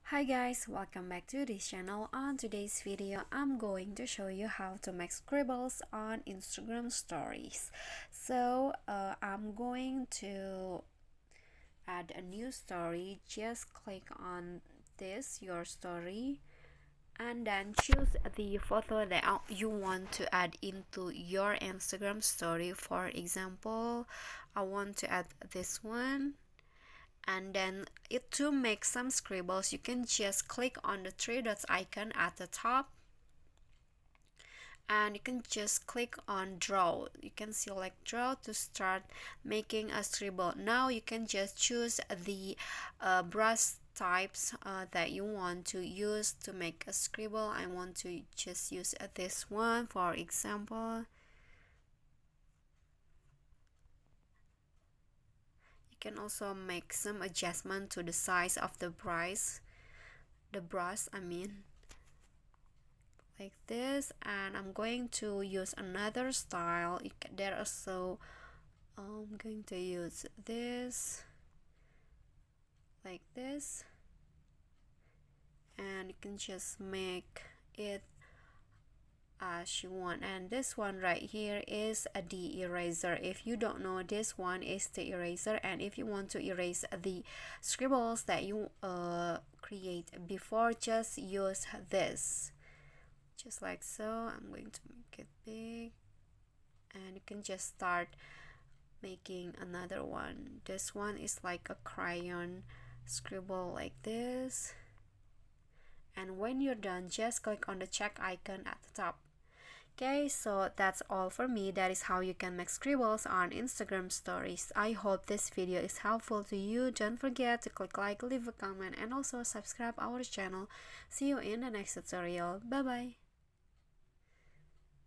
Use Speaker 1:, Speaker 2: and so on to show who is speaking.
Speaker 1: Hi guys, welcome back to this channel. On today's video, I'm going to show you how to make scribbles on Instagram stories. I'm going to add a new story. Just click on this, your story, and then choose the photo that you want to add into your Instagram story. For example, I want to add this one. And then to make some scribbles, you can just click on the three dots icon at the top, and you can just click on draw. You can select draw to start making a scribble. Now you can just choose the brush types that you want to use to make a scribble. I want to just use this one, for example. You can also make some adjustment to the size of the brush, like this. And I'm going to use another style. There also I'm going to use this, like this, and you can just make it as you want. And this one right here is the eraser. If you don't know, this one is the eraser, and if you want to erase the scribbles that you create before, just use this, just like so. I'm going to make it big, and you can just start making another one. This one is like a crayon scribble, like this. And when you're done, just click on the check icon at the top. Okay, so that's all for me. That is how you can make scribbles on Instagram stories. I hope this video is helpful to you. Don't forget to click like, leave a comment, and also subscribe our channel. See you in the next tutorial. Bye bye.